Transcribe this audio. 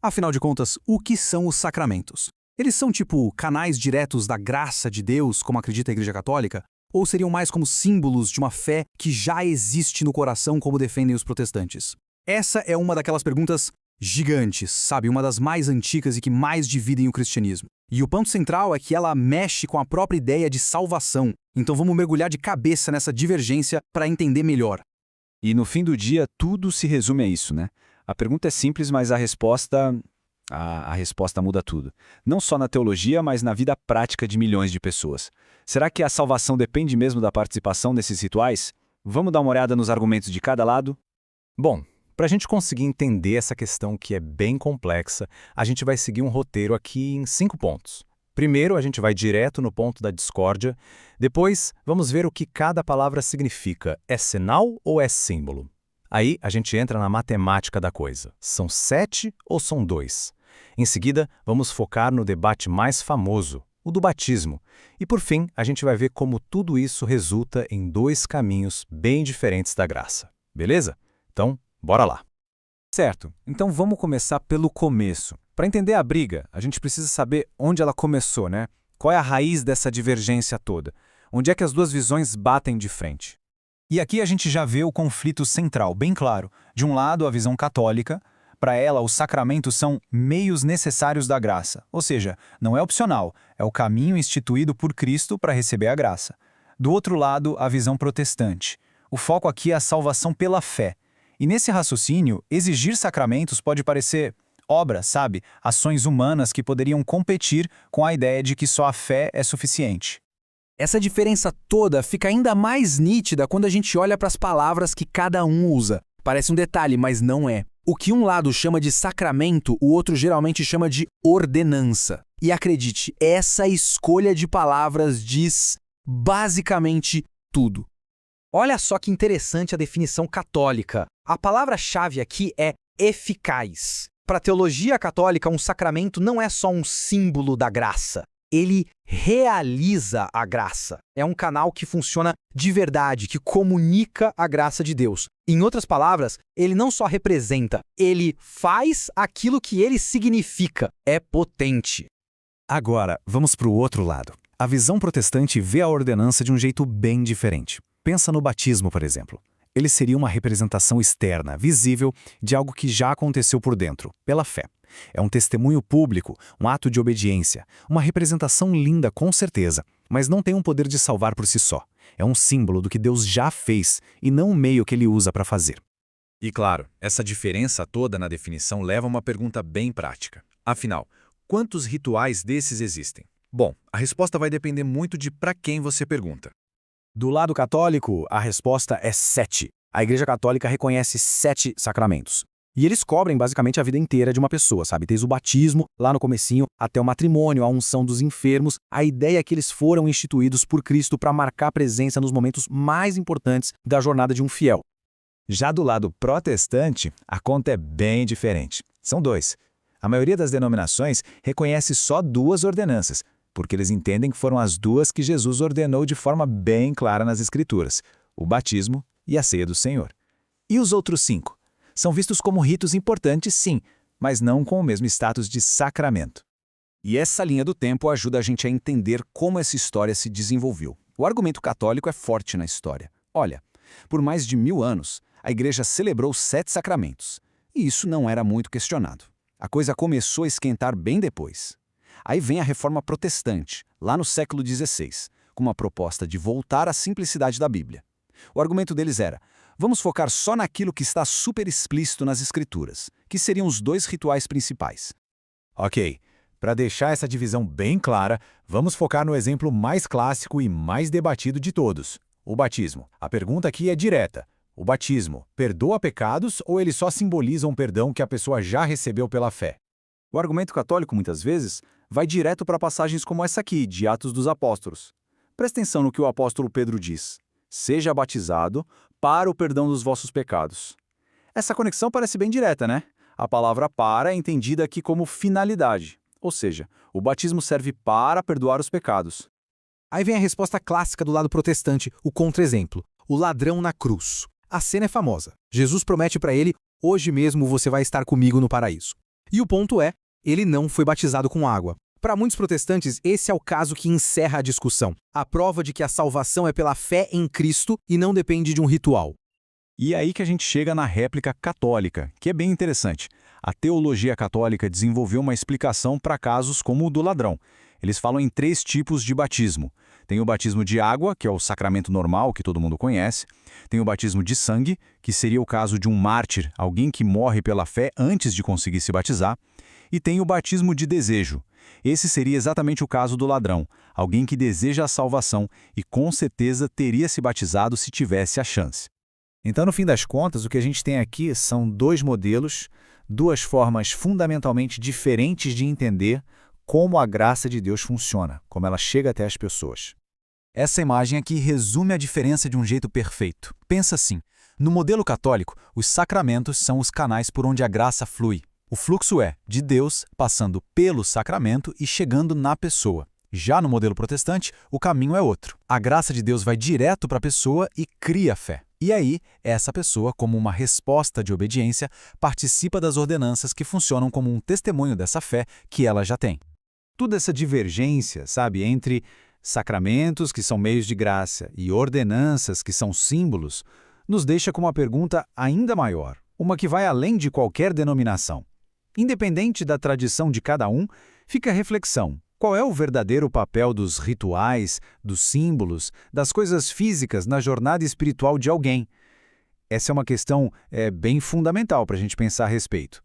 Afinal de contas, o que são os sacramentos? Eles são tipo canais diretos da graça de Deus, como acredita a Igreja Católica? Ou seriam mais como símbolos de uma fé que já existe no coração, como defendem os protestantes? Essa é uma daquelas perguntas gigantes, sabe? Uma das mais antigas e que mais dividem o cristianismo. E o ponto central é que ela mexe com a própria ideia de salvação. Então vamos mergulhar de cabeça nessa divergência para entender melhor. E no fim do dia, tudo se resume a isso, né? A pergunta é simples, mas a resposta... A resposta muda tudo. Não só na teologia, mas na vida prática de milhões de pessoas. Será que a salvação depende mesmo da participação nesses rituais? Vamos dar uma olhada nos argumentos de cada lado? Bom, para a gente conseguir entender essa questão que é bem complexa, a gente vai seguir um roteiro aqui em 5 pontos. Primeiro, a gente vai direto no ponto da discórdia. Depois, vamos ver o que cada palavra significa. É sinal ou é símbolo? Aí, a gente entra na matemática da coisa. São 7 ou são 2? Em seguida, vamos focar no debate mais famoso, o do batismo. E por fim, a gente vai ver como tudo isso resulta em 2 caminhos bem diferentes da graça. Beleza? Então, bora lá. Certo, então vamos começar pelo começo. Para entender a briga, a gente precisa saber onde ela começou, né? Qual é a raiz dessa divergência toda? Onde é que as duas visões batem de frente? E aqui a gente já vê o conflito central, bem claro. De um lado, a visão católica. Para ela, os sacramentos são meios necessários da graça, ou seja, não é opcional, é o caminho instituído por Cristo para receber a graça. Do outro lado, a visão protestante. O foco aqui é a salvação pela fé. E nesse raciocínio, exigir sacramentos pode parecer obra, sabe? Ações humanas que poderiam competir com a ideia de que só a fé é suficiente. Essa diferença toda fica ainda mais nítida quando a gente olha para as palavras que cada um usa. Parece um detalhe, mas não é. O que um lado chama de sacramento, o outro geralmente chama de ordenança. E acredite, essa escolha de palavras diz basicamente tudo. Olha só que interessante a definição católica. A palavra-chave aqui é eficaz. Para a teologia católica, um sacramento não é só um símbolo da graça. Ele realiza a graça. É um canal que funciona de verdade, que comunica a graça de Deus. Em outras palavras, ele não só representa, ele faz aquilo que ele significa. É potente. Agora, vamos para o outro lado. A visão protestante vê a ordenança de um jeito bem diferente. Pensa no batismo, por exemplo. Ele seria uma representação externa, visível, de algo que já aconteceu por dentro, pela fé. É um testemunho público, um ato de obediência, uma representação linda com certeza, mas não tem um poder de salvar por si só. É um símbolo do que Deus já fez e não um meio que ele usa para fazer. E claro, essa diferença toda na definição leva a uma pergunta bem prática. Afinal, quantos rituais desses existem? Bom, a resposta vai depender muito de para quem você pergunta. Do lado católico, a resposta é 7. A Igreja Católica reconhece 7 sacramentos. E eles cobrem basicamente a vida inteira de uma pessoa, sabe? Desde o batismo, lá no comecinho, até o matrimônio, a unção dos enfermos. A ideia é que eles foram instituídos por Cristo para marcar presença nos momentos mais importantes da jornada de um fiel. Já do lado protestante, a conta é bem diferente. São 2. A maioria das denominações reconhece só 2 ordenanças, porque eles entendem que foram as 2 que Jesus ordenou de forma bem clara nas Escrituras, o batismo e a ceia do Senhor. E os outros 5? São vistos como ritos importantes, sim, mas não com o mesmo status de sacramento. E essa linha do tempo ajuda a gente a entender como essa história se desenvolveu. O argumento católico é forte na história. Olha, por mais de 1000 anos, a Igreja celebrou 7 sacramentos, e isso não era muito questionado. A coisa começou a esquentar bem depois. Aí vem a Reforma Protestante, lá no século XVI, com uma proposta de voltar à simplicidade da Bíblia. O argumento deles era: vamos focar só naquilo que está super explícito nas Escrituras, que seriam os 2 rituais principais. Ok, para deixar essa divisão bem clara, vamos focar no exemplo mais clássico e mais debatido de todos, o batismo. A pergunta aqui é direta. O batismo perdoa pecados ou ele só simboliza um perdão que a pessoa já recebeu pela fé? O argumento católico, muitas vezes, vai direto para passagens como essa aqui, de Atos dos Apóstolos. Presta atenção no que o apóstolo Pedro diz: seja batizado para o perdão dos vossos pecados. Essa conexão parece bem direta, né? A palavra para é entendida aqui como finalidade, ou seja, o batismo serve para perdoar os pecados. Aí vem a resposta clássica do lado protestante, o contra-exemplo, o ladrão na cruz. A cena é famosa. Jesus promete para ele: hoje mesmo você vai estar comigo no paraíso. E o ponto é, ele não foi batizado com água. Para muitos protestantes, esse é o caso que encerra a discussão. A prova de que a salvação é pela fé em Cristo e não depende de um ritual. E é aí que a gente chega na réplica católica, que é bem interessante. A teologia católica desenvolveu uma explicação para casos como o do ladrão. Eles falam em 3 tipos de batismo. Tem o batismo de água, que é o sacramento normal, que todo mundo conhece. Tem o batismo de sangue, que seria o caso de um mártir, alguém que morre pela fé antes de conseguir se batizar. E tem o batismo de desejo. Esse seria exatamente o caso do ladrão, alguém que deseja a salvação e com certeza teria se batizado se tivesse a chance. Então, no fim das contas, o que a gente tem aqui são 2 modelos, 2 formas fundamentalmente diferentes de entender como a graça de Deus funciona, como ela chega até as pessoas. Essa imagem aqui resume a diferença de um jeito perfeito. Pensa assim, no modelo católico, os sacramentos são os canais por onde a graça flui. O fluxo é de Deus passando pelo sacramento e chegando na pessoa. Já no modelo protestante, o caminho é outro. A graça de Deus vai direto para a pessoa e cria fé. E aí, essa pessoa, como uma resposta de obediência, participa das ordenanças que funcionam como um testemunho dessa fé que ela já tem. Toda essa divergência, sabe, entre sacramentos, que são meios de graça, e ordenanças, que são símbolos, nos deixa com uma pergunta ainda maior, uma que vai além de qualquer denominação. Independente da tradição de cada um, fica a reflexão. Qual é o verdadeiro papel dos rituais, dos símbolos, das coisas físicas na jornada espiritual de alguém? Essa é uma questão bem fundamental para a gente pensar a respeito.